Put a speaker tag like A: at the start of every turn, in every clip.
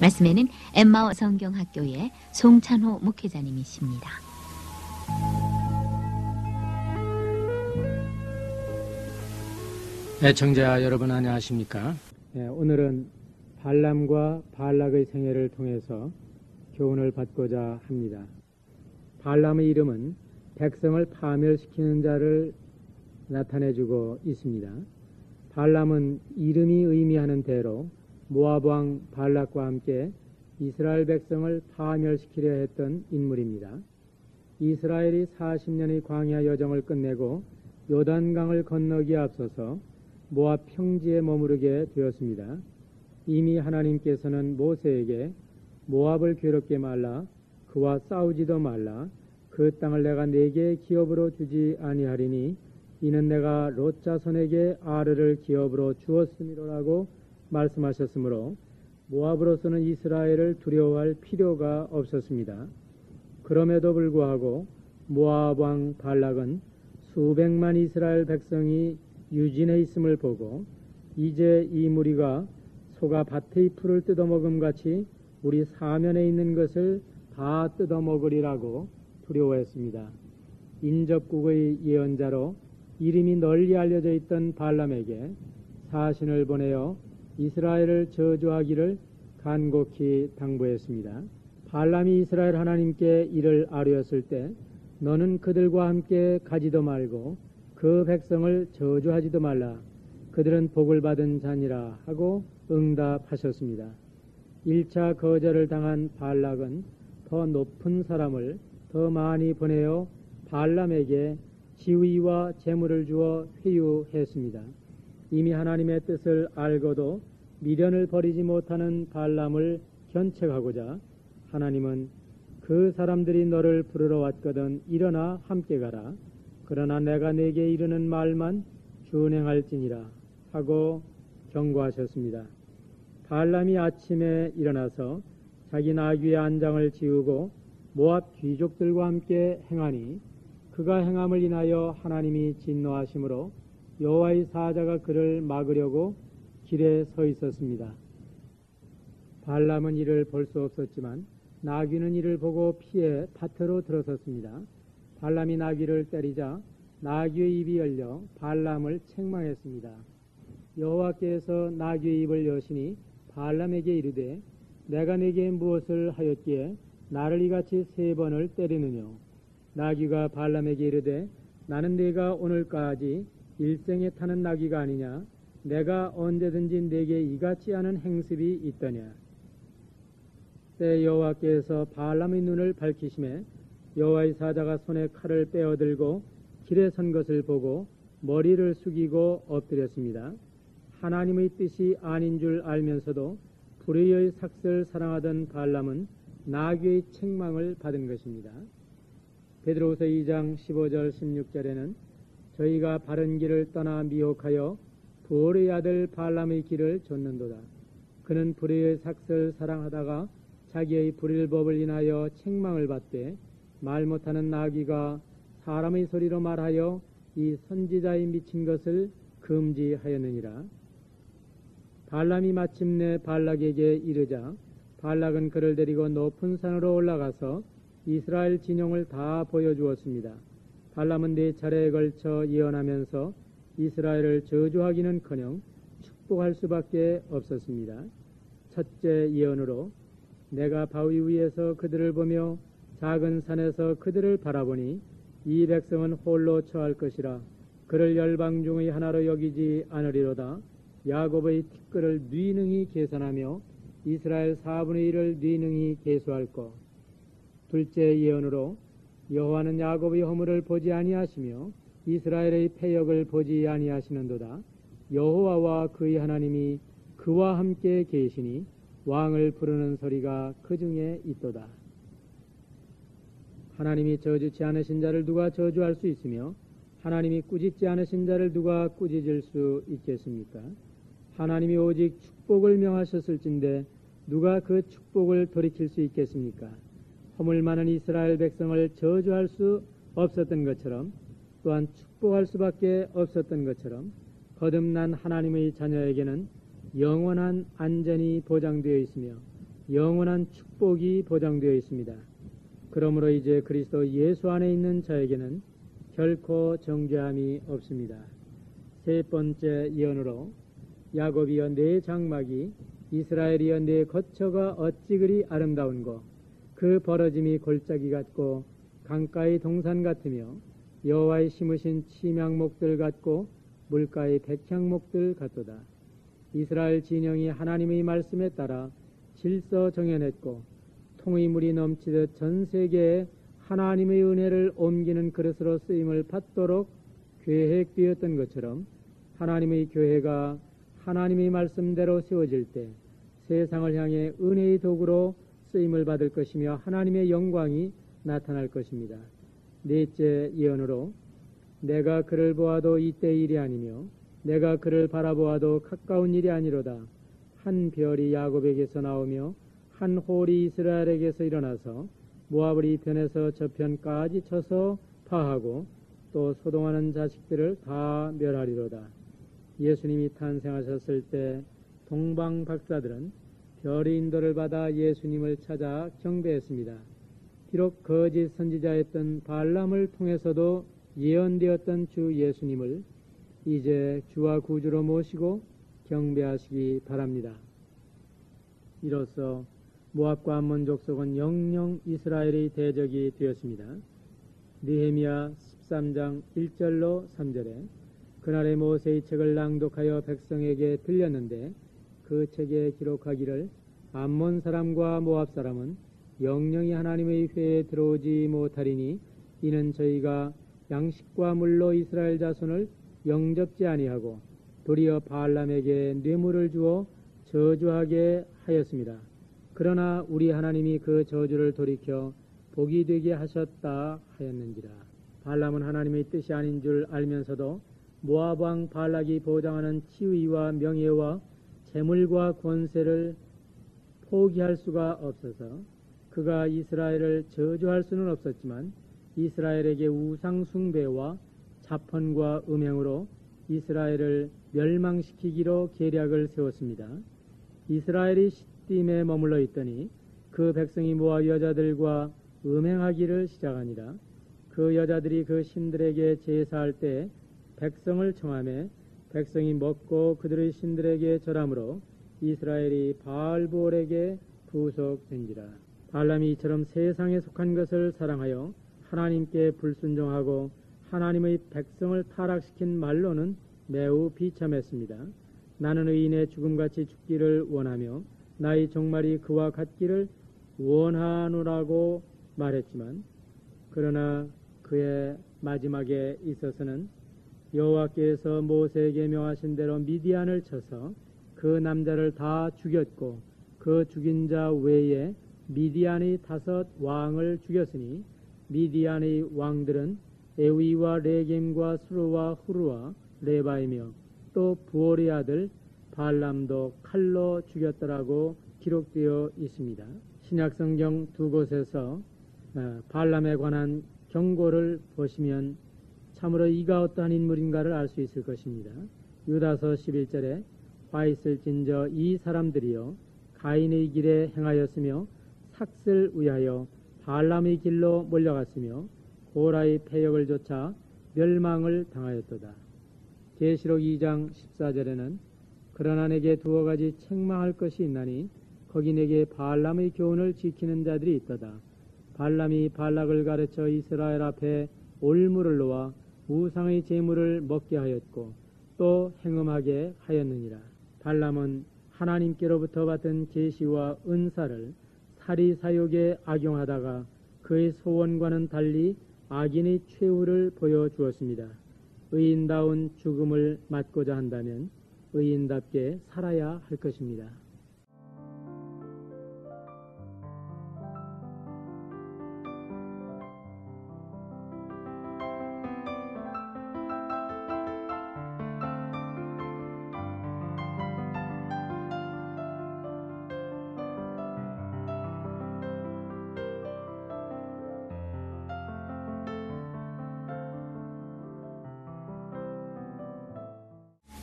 A: 말씀에는 엠마오 성경학교의 송찬호 목회자님이십니다.
B: 애청자 여러분 안녕하십니까? 오늘은 발람과 발락의 생애를 통해서 교훈을 받고자 합니다. 발람의 이름은 백성을 파멸시키는 자를 나타내주고 있습니다. 발람은 이름이 의미하는 대로 모압 왕 발락과 함께 이스라엘 백성을 파멸시키려 했던 인물입니다. 이스라엘이 40년의 광야 여정을 끝내고 요단강을 건너기에 앞서서 모압 평지에 머무르게 되었습니다. 이미 하나님께서는 모세에게 모압을 괴롭게 말라, 그와 싸우지도 말라, 그 땅을 내가 네게 기업으로 주지 아니하리니 이는 내가 롯 자손에게 아르를 기업으로 주었음이로라고 말씀하셨으므로 모압으로서는 이스라엘을 두려워할 필요가 없었습니다. 그럼에도 불구하고 모압 왕 발락은 수백만 이스라엘 백성이 유진해 있음을 보고 이제 이 무리가 소가 밭의 풀을 뜯어먹음 같이 우리 사면에 있는 것을 다 뜯어먹으리라고 두려워했습니다. 인접국의 예언자로 이름이 널리 알려져 있던 발람에게 사신을 보내어 이스라엘을 저주하기를 간곡히 당부했습니다. 발람이 이스라엘 하나님께 이를 아뢰었을 때 너는 그들과 함께 가지도 말고 그 백성을 저주하지도 말라. 그들은 복을 받은 자니라 하고 응답하셨습니다. 1차 거절을 당한 발락은 더 높은 사람을 더 많이 보내어 발람에게 지위와 재물을 주어 회유했습니다. 이미 하나님의 뜻을 알고도 미련을 버리지 못하는 발람을 견책하고자 하나님은 그 사람들이 너를 부르러 왔거든 일어나 함께 가라. 그러나 내가 네게 이르는 말만 준행할지니라 하고 경고하셨습니다. 발람이 아침에 일어나서 자기 나귀의 안장을 지우고 모압 귀족들과 함께 행하니 그가 행함을 인하여 하나님이 진노하심으로 여호와의 사자가 그를 막으려고 길에 서 있었습니다. 발람은 이를 볼 수 없었지만 나귀는 이를 보고 피해 밭으로 들어섰습니다. 발람이 나귀를 때리자 나귀의 입이 열려 발람을 책망했습니다. 여호와께서 나귀의 입을 여시니 발람에게 이르되 내가 네게 무엇을 하였기에 나를 이같이 3번을 때리느뇨. 나귀가 발람에게 이르되 나는 네가 오늘까지 일생에 타는 나귀가 아니냐. 내가 언제든지 네게 이같지 않은 행습이 있더냐. 때 여호와께서 발람의 눈을 밝히심에 여호와의 사자가 손에 칼을 빼어들고 길에 선 것을 보고 머리를 숙이고 엎드렸습니다. 하나님의 뜻이 아닌 줄 알면서도 불의의 삭슬 사랑하던 발람은 나귀의 책망을 받은 것입니다. 베드로후서 2장 15절 16절에는 저희가 바른 길을 떠나 미혹하여 부올의 아들 발람의 길을 좇는도다. 그는 불의의 삭슬 사랑하다가 자기의 불의법을 인하여 책망을 받되 말 못하는 나귀가 사람의 소리로 말하여 이 선지자의 미친 것을 금지하였느니라. 발람이 마침내 발락에게 이르자 발락은 그를 데리고 높은 산으로 올라가서 이스라엘 진영을 다 보여주었습니다. 발람은 4차례에 걸쳐 예언하면서 이스라엘을 저주하기는커녕 축복할 수밖에 없었습니다. 첫째 예언으로 내가 바위 위에서 그들을 보며 작은 산에서 그들을 바라보니 이 백성은 홀로 처할 것이라. 그를 열방 중의 하나로 여기지 않으리로다. 야곱의 티끌을 뉘능히 계산하며 이스라엘 4분의 1을 뉘능히 계수할 것. 둘째 예언으로 여호와는 야곱의 허물을 보지 아니하시며 이스라엘의 패역을 보지 아니하시는도다. 여호와와 그의 하나님이 그와 함께 계시니 왕을 부르는 소리가 그 중에 있도다. 하나님이 저주치 않으신 자를 누가 저주할 수 있으며 하나님이 꾸짖지 않으신 자를 누가 꾸짖을 수 있겠습니까? 하나님이 오직 축복을 명하셨을진데 누가 그 축복을 돌이킬 수 있겠습니까? 허물 많은 이스라엘 백성을 저주할 수 없었던 것처럼 또한 축복할 수밖에 없었던 것처럼 거듭난 하나님의 자녀에게는 영원한 안전이 보장되어 있으며 영원한 축복이 보장되어 있습니다. 그러므로 이제 그리스도 예수 안에 있는 자에게는 결코 정죄함이 없습니다. 세 번째 예언으로 야곱이여 내 장막이 이스라엘이여 내 거처가 어찌 그리 아름다운고 그 벌어짐이 골짜기 같고 강가의 동산 같으며 여호와의 심으신 침향목들 같고 물가의 백향목들 같도다. 이스라엘 진영이 하나님의 말씀에 따라 질서 정연했고 통의 물이 넘치듯 전 세계에 하나님의 은혜를 옮기는 그릇으로 쓰임을 받도록 계획되었던 것처럼 하나님의 교회가 하나님의 말씀대로 세워질 때 세상을 향해 은혜의 도구로 쓰임을 받을 것이며 하나님의 영광이 나타날 것입니다. 넷째 예언으로 내가 그를 보아도 이때 일이 아니며 내가 그를 바라보아도 가까운 일이 아니로다. 한 별이 야곱에게서 나오며 한 홀이 이스라엘에게서 일어나서 모압을 이 편에서 저 편까지 쳐서 파하고 또 소동하는 자식들을 다 멸하리로다. 예수님이 탄생하셨을 때 동방 박사들은 별의 인도를 받아 예수님을 찾아 경배했습니다. 비록 거짓 선지자였던 발람을 통해서도 예언되었던 주 예수님을 이제 주와 구주로 모시고 경배하시기 바랍니다. 이로써 모압과 암몬 족속은 영영 이스라엘의 대적이 되었습니다. 느헤미야 13장 1절로 3절에 그날의 모세의 책을 낭독하여 백성에게 들렸는데 그 책에 기록하기를 암몬 사람과 모압 사람은 영영이 하나님의 회에 들어오지 못하리니 이는 저희가 양식과 물로 이스라엘 자손을 영접지 아니하고 도리어 발람에게 뇌물을 주어 저주하게 하였습니다. 그러나 우리 하나님이 그 저주를 돌이켜 복이 되게 하셨다 하였는지라. 발람은 하나님의 뜻이 아닌 줄 알면서도 모압 왕 발락이 보장하는 치의와 명예와 재물과 권세를 포기할 수가 없어서 그가 이스라엘을 저주할 수는 없었지만 이스라엘에게 우상 숭배와 자펀과 음행으로 이스라엘을 멸망시키기로 계략을 세웠습니다. 이스라엘이 시딤에 머물러 있더니 그 백성이 모압 여자들과 음행하기를 시작하니라. 그 여자들이 그 신들에게 제사할 때 백성을 청하매 백성이 먹고 그들의 신들에게 절함으로 이스라엘이 바알볼에게 구속된지라. 발람이 이처럼 세상에 속한 것을 사랑하여 하나님께 불순종하고 하나님의 백성을 타락시킨 말로는 매우 비참했습니다. 나는 의인의 죽음같이 죽기를 원하며 나의 종말이 그와 같기를 원하노라고 말했지만 그러나 그의 마지막에 있어서는 여호와께서 모세에게 명하신 대로 미디안을 쳐서 그 남자를 다 죽였고 그 죽인 자 외에 미디안의 5 왕을 죽였으니 미디안의 왕들은 에위와 레겜과 수르와 후르와 레바이며 또 부올의 아들 발람도 칼로 죽였더라고 기록되어 있습니다. 신약성경 2곳에서 발람에 관한 경고를 보시면 참으로 이가 어떠한 인물인가를 알 수 있을 것입니다. 유다서 11절에 화 있을진저 이 사람들이여 가인의 길에 행하였으며 삭슬 위하여 발람의 길로 몰려갔으며 고라의 패역을 좇아 멸망을 당하였도다. 계시록 2장 14절에는 그러나 내게 2가지 책망할 것이 있나니 거기 내게 발람의 교훈을 지키는 자들이 있도다. 발람이 발락을 가르쳐 이스라엘 앞에 올무를 놓아 우상의 제물을 먹게 하였고 또 행음하게 하였느니라. 발람은 하나님께로부터 받은 계시와 은사를 사리사욕에 악용하다가 그의 소원과는 달리 악인의 최후를 보여주었습니다. 의인다운 죽음을 맞고자 한다면 의인답게 살아야 할 것입니다.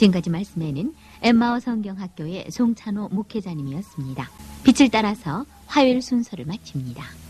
A: 지금까지 말씀에는 엠마오 성경학교의 송찬호 목회자님이었습니다. 빛을 따라서 화요일 순서를 마칩니다.